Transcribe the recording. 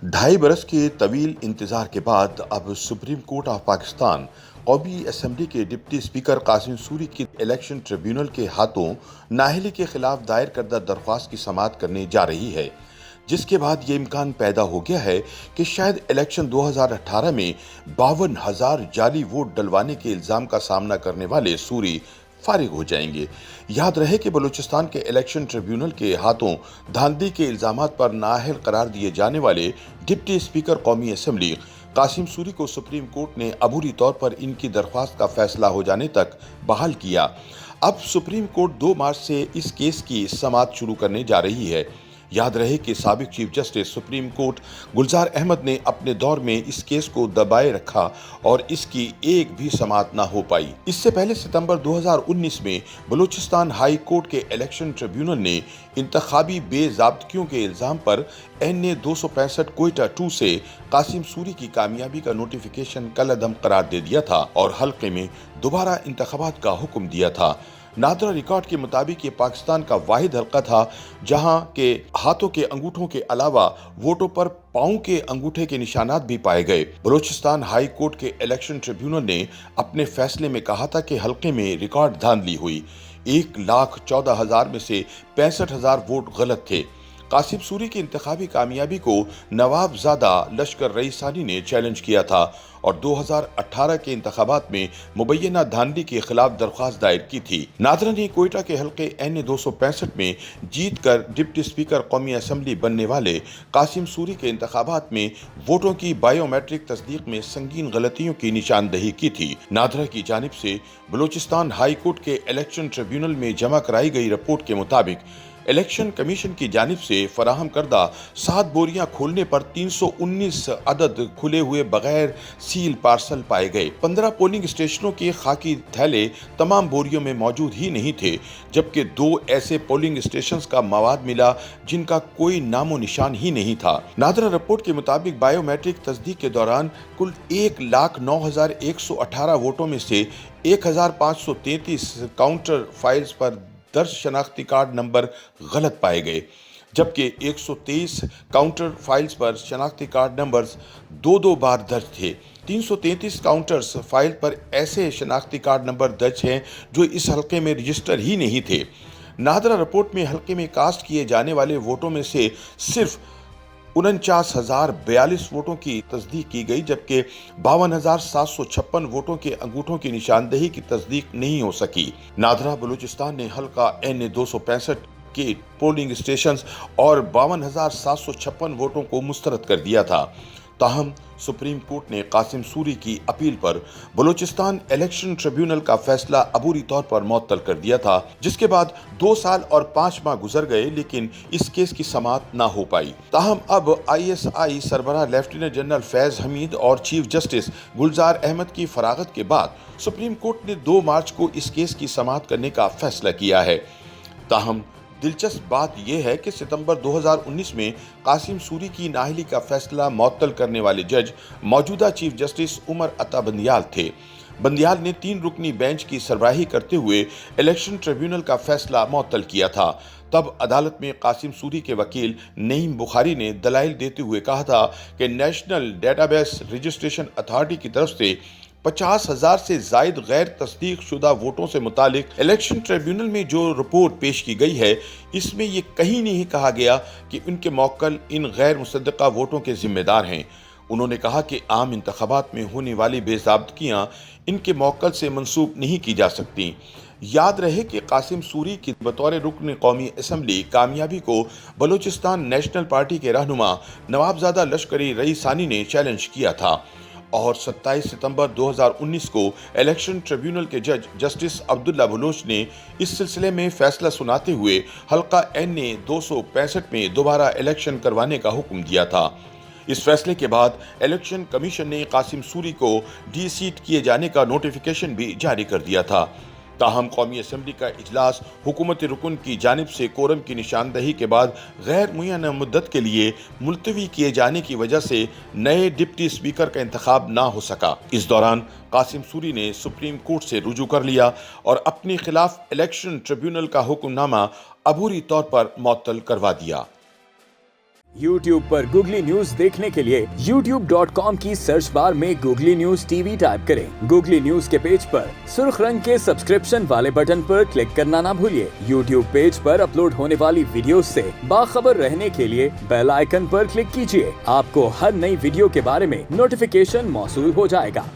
ढाई बरस के तवील इंतजार के बाद अब सुप्रीम कोर्ट ऑफ पाकिस्तान कौमी असम्बली के डिप्टी स्पीकर कासिम सूरी की इलेक्शन ट्रिब्यूनल के हाथों नाअहली के खिलाफ दायर करदा दरख्वास्त की समाअत करने जा रही है, जिसके बाद ये इम्कान पैदा हो गया है कि शायद इलेक्शन 2018 में 52,000 जाली वोट डलवाने के इल्ज़ाम का सामना करने वाले सूरी फारिग हो जाएंगे। याद रहे कि बलूचिस्तान के इलेक्शन ट्रिब्यूनल के हाथों धांधली के इल्जामात पर नाअहल करार दिए जाने वाले डिप्टी स्पीकर कौमी असम्बली कासिम सूरी को सुप्रीम कोर्ट ने अबूरी तौर पर इनकी दरख्वास्त का फैसला हो जाने तक बहाल किया। अब सुप्रीम कोर्ट 2 मार्च से इस केस की समाअत शुरू करने जा रही है। याद रहे कि साबिक चीफ जस्टिस सुप्रीम कोर्ट गुलजार अहमद ने अपने दौर में इस केस को दबाए रखा और इसकी एक भी समाअत न हो पाई। इससे पहले सितंबर 2019 में बलूचिस्तान हाई कोर्ट के इलेक्शन ट्रिब्यूनल ने इंतखाबी बेज़ाब्तगियों के इल्जाम पर NA 265 क्वेटा 2 से कासिम सूरी की कामयाबी का नोटिफिकेशन कलअदम करार दे दिया था और हल्के में दोबारा इंतखाबात का हुक्म दिया था। नादरा रिकॉर्ड के मुताबिक ये पाकिस्तान का वाहिद हल्का था जहां के हाथों के अंगूठों के अलावा वोटों पर पांव के अंगूठे के निशानात भी पाए गए। बलूचिस्तान हाई कोर्ट के इलेक्शन ट्रिब्यूनल ने अपने फैसले में कहा था कि हल्के में रिकॉर्ड धांधली हुई। 1,14,000 में से 65,000 वोट गलत थे। कासिम सूरी की इंतखाबी कामयाबी को नवाबजादा लश्कर रईसानी ने चैलेंज किया था और 2018 के इंतखाबात में मुबैना धांधली के खिलाफ दरख्वास्त दायर की थी। नादरा ने कोयटा के हल्के NA 265 में जीत कर डिप्टी स्पीकर कौमी असम्बली बनने वाले कासिम सूरी के इंतखाबात में वोटों की बायोमेट्रिक तस्दीक में संगीन गलतियों की निशानदही की थी। नादरा की जानिब से बलूचिस्तान हाई कोर्ट के इलेक्शन ट्रिब्यूनल में जमा कराई गई रिपोर्ट के मुताबिक इलेक्शन कमीशन की जानिब से फराहम करदा 7 बोरियां खोलने पर 319 अदद खुले हुए बगैर सील पार्सल पाए गए। 15 पोलिंग स्टेशनों के खाकी थैले तमाम बोरियों में मौजूद ही नहीं थे, जबकि 2 ऐसे पोलिंग स्टेशंस का मवाद मिला जिनका कोई नामो निशान ही नहीं था। नादरा रिपोर्ट के मुताबिक बायोमेट्रिक तस्दीक के दौरान कुल 1,09,118 वोटों में से 1,533 काउंटर फाइल्स पर दर्ज शनाख्ती कार्ड नंबर गलत पाए गए, जबकि 123 काउंटर फाइल्स पर शनाख्ती कार्ड नंबर्स 2 बार दर्ज थे। 333 काउंटर्स फाइल पर ऐसे शनाख्ती कार्ड नंबर दर्ज हैं जो इस हल्के में रजिस्टर ही नहीं थे। नादरा रिपोर्ट में हल्के में कास्ट किए जाने वाले वोटों में से सिर्फ 49,042 वोटों की तस्दीक की गई, जबकि 52,756 वोटों के अंगूठों की निशानदही की तस्दीक नहीं हो सकी। नादरा बलूचिस्तान ने हल्का NA 265 के पोलिंग स्टेशंस और 52,756 वोटों को मुस्तरद कर दिया था। ताहम सुप्रीम कोर्ट ने कासिम सूरी की अपील पर बलूचिस्तान इलेक्शन ट्रिब्यूनल का फैसला अबूरी तौर पर मुअत्तल कर दिया था, जिसके बाद 2 साल और 5 माह गुजर गए लेकिन इस केस की समाअत ना हो पाई। ताहम अब ISI सरबराह लेफ्टिनेंट जनरल फैज हमीद और चीफ जस्टिस गुलजार अहमद की फरागत के बाद सुप्रीम कोर्ट ने 2 मार्च को इस केस की समाअत करने का फैसला किया है। ताहम दिलचस्प बात यह है कि सितंबर 2019 में कासिम सूरी की नाअहली का फैसला मुअत्तल करने वाले जज मौजूदा चीफ जस्टिस उमर अता बंदियाल थे। बंदियाल ने 3 रुकनी बेंच की सरबराही करते हुए इलेक्शन ट्रिब्यूनल का फैसला मुअत्तल किया था। तब अदालत में कासिम सूरी के वकील नईम बुखारी ने दलाइल देते हुए कहा था कि नेशनल डेटाबेस रजिस्ट्रेशन अथॉरिटी की तरफ से 50,000 से जायद गैर तस्दीक शुदा वोटों से मुतालिक इलेक्शन ट्रिब्यूनल में जो रिपोर्ट पेश की गई है, इसमें ये कहीं नहीं कहा गया कि उनके मौक्कल इन गैर मुसद्दका वोटों के जिम्मेदार हैं। उन्होंने कहा कि आम इंतखाबात में होने वाली बेज़ाब्तगियां इनके मौक्कल से मंसूब नहीं की जा सकती। याद रहे कि कासिम सूरी की बतौर रुकन कौमी असम्बली कामयाबी को बलूचिस्तान नेशनल पार्टी के रहनुमा नवाबजादा लश्करी रईसानी ने चैलेंज किया था और 27 सितंबर 2019 को इलेक्शन ट्रिब्यूनल के जज जस्टिस अब्दुल्ला बलोच ने इस सिलसिले में फैसला सुनाते हुए हल्का NA 265 में दोबारा इलेक्शन करवाने का हुक्म दिया था। इस फैसले के बाद इलेक्शन कमीशन ने कासिम सूरी को डीसीट किए जाने का नोटिफिकेशन भी जारी कर दिया था। ताहम कौमी असम्बली का इजलास हुकूमत रुकन की जानिब से कोरम की निशानदही के बाद गैर मुय्यना मुद्दत के लिए मुलतवी किए जाने की वजह से नए डिप्टी स्पीकर का इंतखाब ना हो सका। इस दौरान कासिम सूरी ने सुप्रीम कोर्ट से रुजू कर लिया और अपने खिलाफ इलेक्शन ट्रिब्यूनल का हुक्मनामा अबूरी तौर पर मुअत्तल करवा दिया। YouTube पर गूगली न्यूज देखने के लिए youtube.com की सर्च बार में गूगली न्यूज टीवी टाइप करें। गूगली न्यूज के पेज पर सुर्ख रंग के सब्सक्रिप्शन वाले बटन पर क्लिक करना ना भूलिए। YouTube पेज पर अपलोड होने वाली वीडियो से बाखबर रहने के लिए बेल आइकन पर क्लिक कीजिए। आपको हर नई वीडियो के बारे में नोटिफिकेशन मौसूल हो जाएगा।